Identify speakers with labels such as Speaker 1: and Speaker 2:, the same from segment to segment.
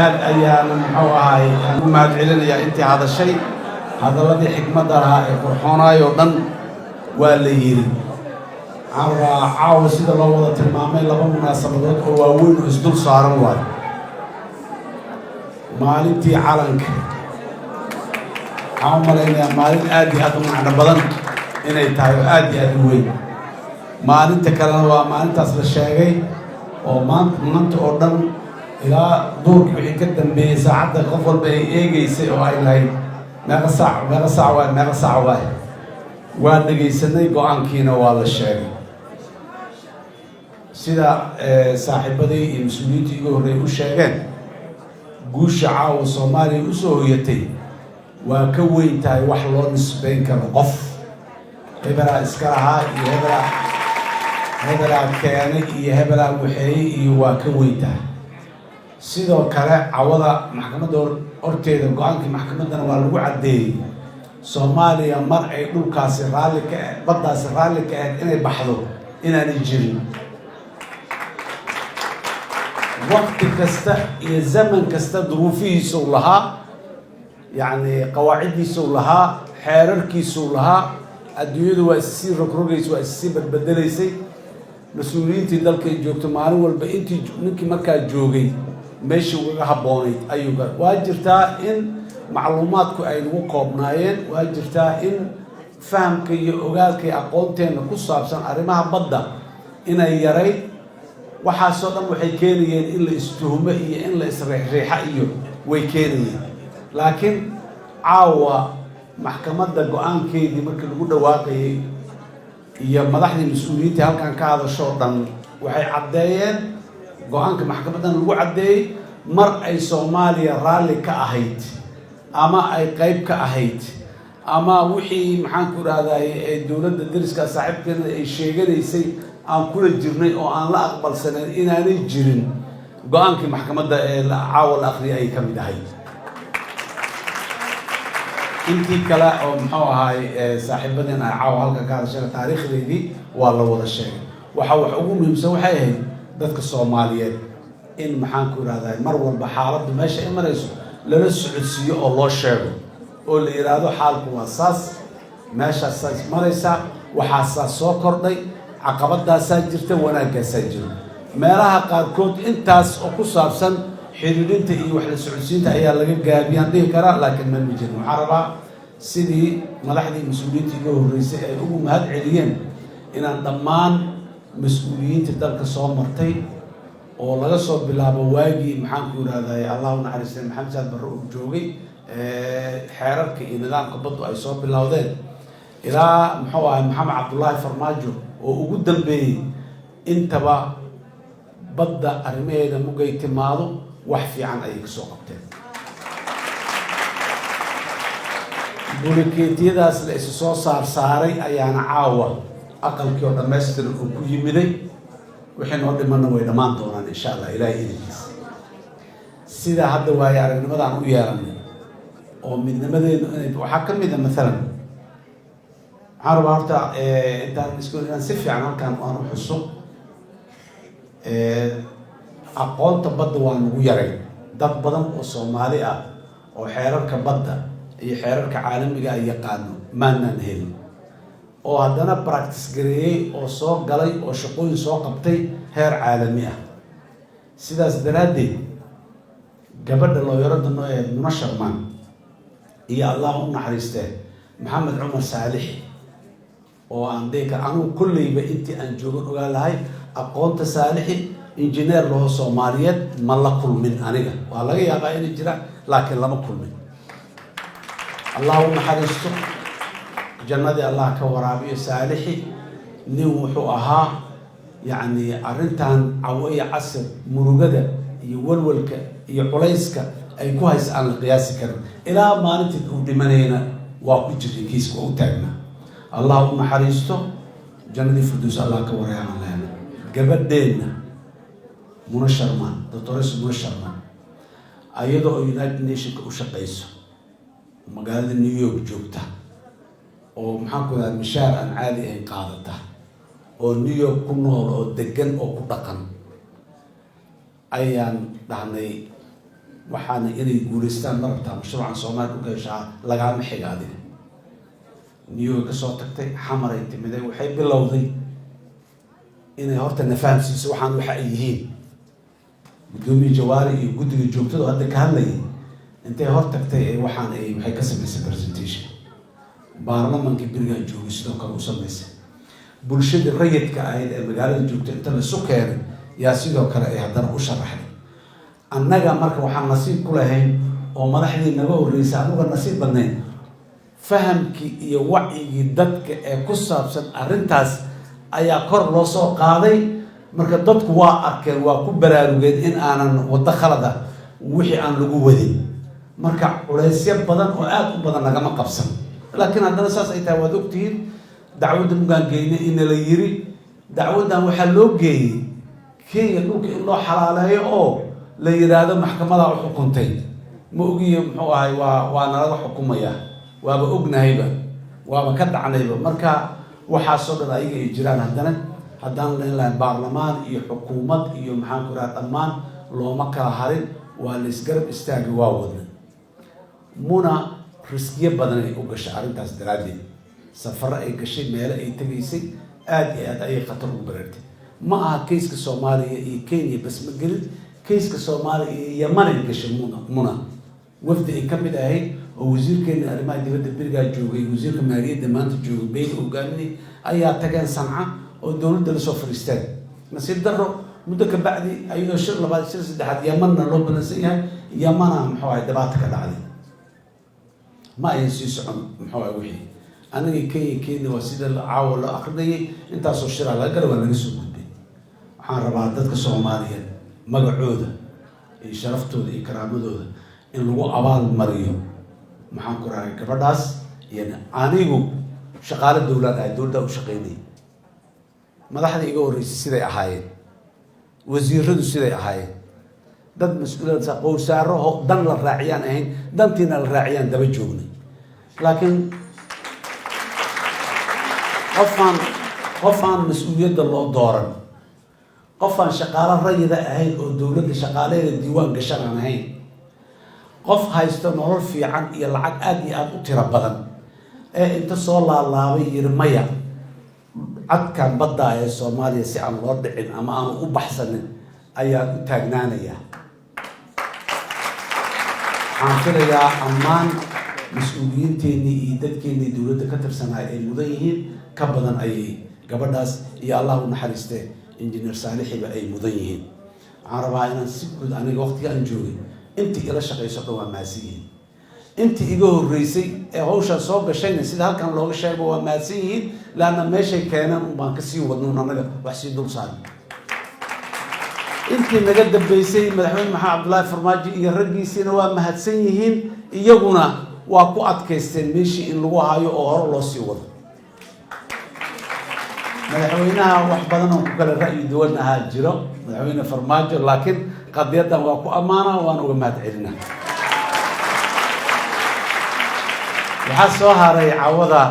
Speaker 1: aad ayaan muxuu ahay u mahadcelinayaa intii hadashay hadalladii xikmadda lahaa ee qurxoonaayoo dhan waa la yidhi caawa sida loo wada tilmaamay laba munaasabadood oo waaweyn oo isdul saaran waayo maalintii calanka waxaan u malaynayaa maalin aad iyo aad u macno badan inay tahay oo aad iyo aad u weyn maalinta kalena waa maalintaas la sheegay oo maanta oo dhan ilaa duurkii wixii ka dambeeyey saacadda qof walba ay eegaysay oo ay lahayd meeqa saac waay waa dhegaysanay go-aankiina waa la sheegay sida saaxiibadii iyo mas-uuliyiintii iga horreey u sheegeen guusha caawa soomaaliya u soo hoyatay waa ka weyn tahay wax loo nisbayn karo qof hebelaa iska lahaa iyo hebelaa keenay iyo hebelaa waxeeyey iyo waa ka weyn tahay sidoo kale cawada maxkamadda horteeda go-aankii maxkamaddana waa lagu caddeeyey soomaaliya mar ay dhulkaasi baddaasi raalli ka ahayd inay baxdo inaanay jirin waqti kasta iyo zaman kasta duruufihiisuu lahaa yacni qawaaciddiisuu lahaa xeerarkiisuu lahaa adduunyadu waa issii rogrogaysay waa issii badbedelaysay mas-uuliyiintii dalka ay joogto maalin walba intii ninkii markaa joogay meeshii ugaga habboonayd ayuu waa jirtaa in macluumaadku ay nagu koobnaayeen waa jirtaa in fahamka iyo ogaalka iyo aqoonteenna ku saabsan arrimaha badda inay yarayd waxaasoo dhan waxay keenayeen in la istuhumo iyo in la isriixriixa iyo way keenayeen laakiin caawa maxkamadda go-aankeedii markii lagu dhawaaqayay iyo madaxdii mas-uuliyiintii halkan ka hadashoo dhan waxay caddeeyeen go-aanka maxkamaddana lagu caddeeyey mar ay soomaaliya raalli ka ahayd ama ay qayb ka ahayd ama wixii maxaanku idhahdaye ee dowladda dariska saaxiibkeena ay sheeganaysay aan kula jirnay oo aan la aqbalsanayn inaanay jirin go-aankii maxkamadda ee caawa la akhriyay ay ka mid ahayd intii kale oo muxuu ahaay saaxiibadeen ay caawa halka ka hadasheen taariikhdeedii waa la wada sheegay wax ugu muhiimsan waxay ahayd dadka soomaaliyeed in maxaanku idhahdaye mar walba xaaladdu meesha ay marayso lala socodsiiyo oo loo sheego oo la yidhaahdo xaalku waa saas meeshaasaas maraysaa waxaasaa soo kordhay caqabadaasaa jirta wanaaggaasaa jiro meelaha qaarkood intaas oo ku saabsan xidhiidhinta iyo wax la socodsiinta ayaa laga gaabiyaan dhihi karaa laakiin ma jirin waxaan rabaa sidii madaxdii mas-uuliyiinta iga horreysay ay ugu mahad celiyeen inaan dhammaan mas-uuliyiinta dalka soo martay oo laga soo bilaabo waagii maxaanku idhahdaye allahu naxariistay maxamed saad barre uu joogay xeerarka iyo nidaamka baddu ay soo bilowdeen ilaa muxuu ahay maxamed cabdullaahi farmaajo oo ugu dambeeyey intaba badda arrimaheeda mugay timaado wax fiican ayay ka soo qabteen bulikeetiyadaas la isu soo saaray ayaana caawa aqalkii oo dhammaystiran uu ku yimiday wixii noo dhimanna way dhammaan doonaan insha allah ilaahay idinkiisa sidaa hadda waaye aragnimadaan u yeelanay oo midnimadeenu waxaa ka mid a maalan waxaan rabaa horta intaan si fiican halkaan aan u xuso aqoonta badda waa nagu yaray dad badan oo soomaali ah oo xeerarka badda iyo xeerarka caalamiga ay yaqaano maanaan helin oo haddana practice gareeyey oo soo galay oo shaqooyin soo qabtay heer caalami ah sidaas daraaddeed gabadha looyarada noo ee Muna Sharman iyo allah u naxariistee maxamed cumar saalixi oo aan deeka anugu kolleyba intii aan joogan ogaa lahay aqoonta saalixi injineer loo Soomaaliyeed ma la kulmin aniga waa laga yaabaa inay jiraan laakiin lama kulmin allah u naxariisto jannadii allah ka waraabiyo saalixi nin wuxuu ahaa yacni arrintan cawaya casir murugada iyo walwalka iyo culayska ay ku haysa aan la qiyaasi karin ilaa maalintii uu dhimanayna waa ku jiray kiiska waa u taagnaa allah u naxariisto jannadii firdaws allah ka waraabiyo leena gabadheena Muna Sharman doctoress Muna Sharman ayadoo United Nations u shaqeyso magaalada New York joogta oo maxaan ku dhahay mishaar aan caadi ahayn qaadata oo New York ku nool oo degan oo ku dhaqan ayaan dhahnay waxaana inay guulaystaan ma rabtaa mashruucan Soomaali u gashaa lagama xiga adiga niyo ka soo tagtay xamaray timiday waxay bilowday inay horta nafahamsiiso waxaan waxa ay yihiin gudoomiye Jawaari iyo guddiga joogtada hadda ka hadlayay intay hor tagtay ay waxaan ay waxay ka sameysay presentation baarlamaanka biriga joogay sidoo kale u sameysay bulshada rayidka ahayd ee magaalada joogta inta la soo keenay yaa sidoo kale ay haddana u sharaxay annaga marka waxaan nasiib ku lahayn oo madaxdii naga horreysay anuga nasiib badnayn fahamkii iyo wacyigii dadka ee ku saabsan arrintaas ayaa kor loo soo qaaday marka dadku waa arkeen waa ku baraarugeen in aanan waddo khalada wixii aan lagu wadin marka culaysyo badan oo aad u badan nagama qabsan laakiin haddana saas ay tahay waad ogtihiin dacwadda mugaan geynay in la yiri dacwaddan waxaa loo geeyey Kenya dhulka in loo xalaaleeyo oo la yiraahdo maxkamada u xukuntay ma ogiyo muxuu ahay waa nalaga xukumaya waaba ognahayba waaba ka dhacnayba marka waxaa soo dhan ayaga ay jiraan haddaan leeyahay baarlamaan iyo xukuumad iyo maxaan ku raad dhammaan looma kala harin waa la isgarab istaagi waa wadna muna riskiye badan ay u gashay arrintaas daraaddeed safar ay gashay meel ay tagaysay aad iyo aad ay khatar ugu baraartay ma aha kayska Soomaaliya iyo Kenya bas ma gelin kayska Soomaaliya iyo Yemen ay gashay muna wafdi ay ka mid ahayd oo wasiirkeena arrimaha dibadda biriga joogay wasiirka maaliyadda maanta joogay bay hoggaamiyay ayaa tageen Sanca oo dawladda la soo fariisteen nasiib darro muddo ka bacdi ayuu shir labaad shir saddexaad Yemenna loo balansan yahay Yemenna muxuu ahay dhibaato ka dhacday ma ay sii socon muxuu ahay wixii aniga Kenya waa sida caawa la aqrinayay intaasoo shir laga galo waa laga soo gudbay waxaan rabaa dadka Soomaaliyeed magacooda iyo sharaftooda iyo karaamadooda in lagu abaal mariyo maxaan ku raacay gabadhaas iyo anigu shaqaale dawlad ah dawladda u shaqeynay madaxda iga horeysay siday ahaayeen wasiiradu siday ahaayeen dad mas'uuliyad qowsaaro dan la raaciyaan ahayn dantiina la raaciyaan daba joognay laakiin qofaan mas'uuliyadda loo dooran qofaan shaqaale rayida ahayn oo dawladda shaqaaleeda diiwaan gashan aan ahayn qof haysto nolol fiican iyo lacag aad iyo aad u tiro badan ee inta soo laalaabay yiri maya cadkan badda ee Soomaaliya si aan loo dhicin ama aan u baxsanin ayaa u taagnaanaya waxaan filayaa ammaan mas'uuliyiinteennii iyo dadkeennii dawladda ka tirsanaya ay mudan yihiin ka badan ayay gabadhaas iyo Allah u naxariistay injineer Saalixiba ay mudan yihiin waxaan rabaa inaan si guud aniga waqtiga aan joogay intii ila shaqeyso dhawaa maasiin intii iga horeysay ee hawsha soo gashayna sida halkan looga sheego waa maasiin laana meeshay keenan baan ka sii wadno anaga wax si dul saaran intii naga dambeysay madaxweyne Maxamed Cabdullaahi Farmaajo iyo raggiisina waa mahadsan yihiin iyaguna waa ku adkaysteen meeshii in lagu hayo oo hor loo sii wado madaxweynaha wax badan oo ku kala ra'yi duwan ahaa jiro madaxweyne Farmaajo laakiin qadiyadan waa ku amaana waan uga mahad celinaa waxaa soo haray cawada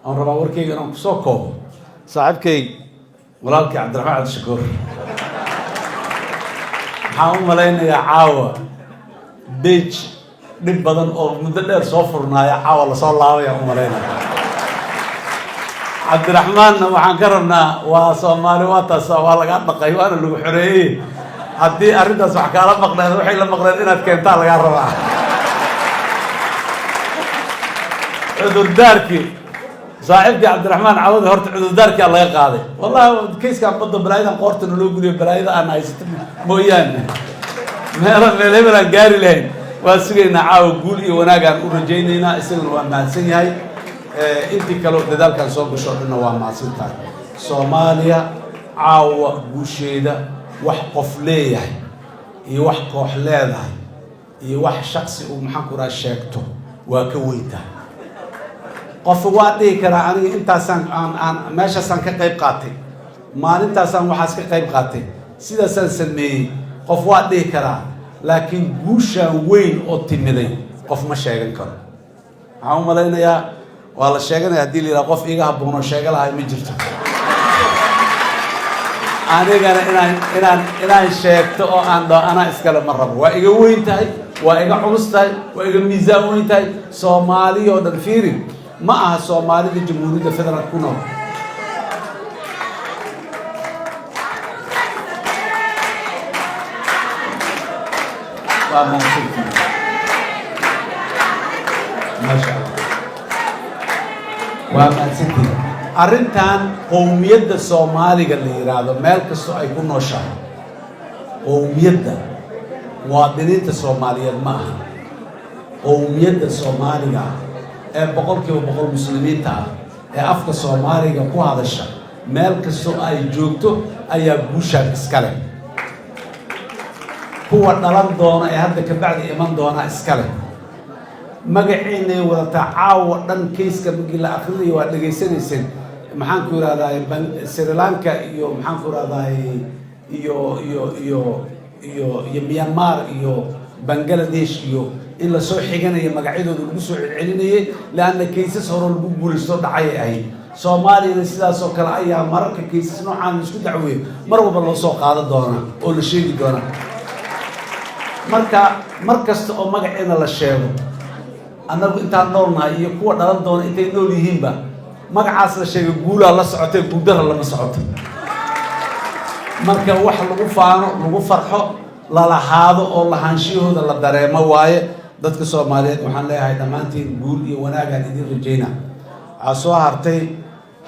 Speaker 1: aan rabaa warkayga inaan ku soo koobo saaxiibkay walaalkay Cabdiraxmaan Cabdishakuur waxaan u malaynayaa caawa beej dhib badan oo muddo dheer soo furnaaya caawa la soo laabay aan u malaynayaa Cabdiraxmaanna waxaan ka rabnaa waa Soomaali waa taas waa laga dhaqay waana lagu xoreeyay haddii arrintaas wax kala maqnaan waxay la maqnaan inaad keentaa laga rabaa cudurdaarkii saaxiibkii Cabdiraxmaan cawada horta cudurdaarkii laga qaaday wallahi keyskan badda balaayadan qoortana loo guriyo balaayada aan haysto mooyaane meelaha gaari lahayn waa sugaynaa caawa guul iyo wanaagaan u rajaynaynaa isaguna waa mahadsan yahay intii kale dadaalkan soo gasho dhanna waa mahadsantahay Soomaaliya caawa guusheeda wax qof leeyahay iyo wax koox leedahay iyo wax shakhsi uu maxaan ku raad sheegto waa ka weyntahay qof waa dhigi karaa aniga intaasaan aan meeshaasaan ka qayb qaatay maalintaasaan waxaas ka qayb qaatay sidaasaan sameeyey qof waa dhigi karaa laakiin guushaan weyn oo timiday qof ma sheegan karo waxaan u malaynayaa waa la sheeganaya haddii la yidhaha qof iiga habboon oo sheega lahay ma jirto anigana inaan sheegto oo aan dhaho anaa iskale ma rabo waa iga weyn tahay waa iga culus tahay waa iga miisaan weyn tahay Soomaali oo dhan fiiri ma aha Soomaalida Jamhuuriyadda Federaalka ku nool ما شاء الله وما سنتي أرنتان قومية الصومالي قال لي هذا مالك السو يكون نشا قومية مواطنين الصومالية ما قومية الصومالي بقول كيف بقول مسلمين تا أفك الصومالي كو هذا الشيء مالك السو أي جوكتو أي بوشا إسكالي هو نلام دونا هذا كبعد إيمان دونا إسكالي magaciina wada tacaawo dhan kayska migi la akhriyo waa dhageysanaysan maxaan ku raadaay Sri Lanka iyo maxaan ku raadaay iyo Myanmar iyo Bangladesh iyo in la soo xiganayo magacyadooda lagu soo celinayay laana kaysas hore lagu guulaysto dhacay ay Soomaaliya sidaas oo kale ayaa mararka kaysas noocan isku dacweey mar walba loo soo qaado doona oo la sheegi doona markasta oo magaceena la sheego annagu intaan noolnahay iyo kuwa dhalan doona intay nool yihiinba magacaas la sheegay guula la socotay guudara lama socoto marka wax lagu faano lagu farxo la lahaado oo lahaanshiyahooda la dareemo waaye dadka Soomaaliyeed waxaan leeyahay dhamaantiin guul iyo wanaagan idin rajayna waxaa soo hartay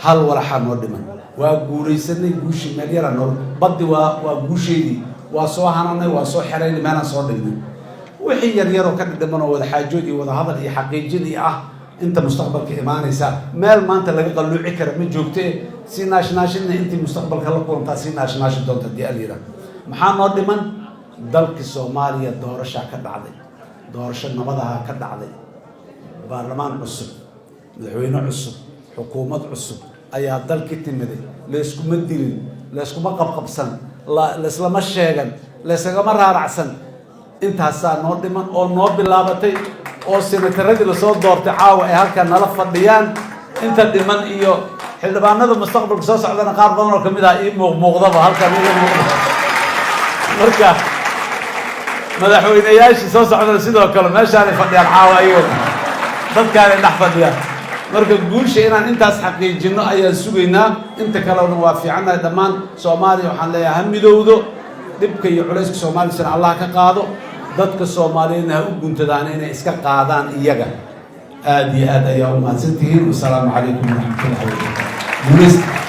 Speaker 1: hal walaxa noo dhiman waa guulaysanay guushi meel yar nool baddi waa guusheedii waa soo hananay waa soo xiraynay meelaan soo dhignay wixii yar yar oo ka dhadhaman oo wada xaajood iyo wada hadal iyo xaqiijin ah inta mustaqbalka imaanaysa meel maanta laga qalluuci kara ma joogtee si naashnaashina intii mustaqbalka la kulantaa si naashnaashi doonta diyaaliira maxaa noo dhiman dalka Soomaaliya doorasho ka dhacday doorasho nabadaha ka dhacday baarlamaan cusub madaxweyne cusub xukuumad cusub ayaa dalka timiday la isku madilin la isku qabqabsan la islama sheegan la isagama raaracsan intaasaa noo dhiman oo noo bilaabatay oo senataradii la soo doortay caawa ay halkan nala fadhiyaan inta dhiman iyo xildhibaanada mustaqbalka soo socdana qaar badan oo kamid ah ii muuqdaba halkan iga muuqda marka madaxweynayaashii soo socdana sidoo kale meeshaan ay fadhiyaan caawa ayaga dadkaan ay dhex fadhiyaan marka guusha inaan intaas xaqiijino ayaan sugaynaa inta kalena waa fiicanahay dhammaan Soomaaliya waxaan leeyahay ha midowdo dhibka iyo culayska Soomaaliya Allah ka qaado dadka Soomaaliyeedna ha u guntadaan inay iska qaadaan iyaga aad iyo aad ayaa u mahadsantihiin. Wassalaamu calaykum waraxmatullaahi wabarakaatuh.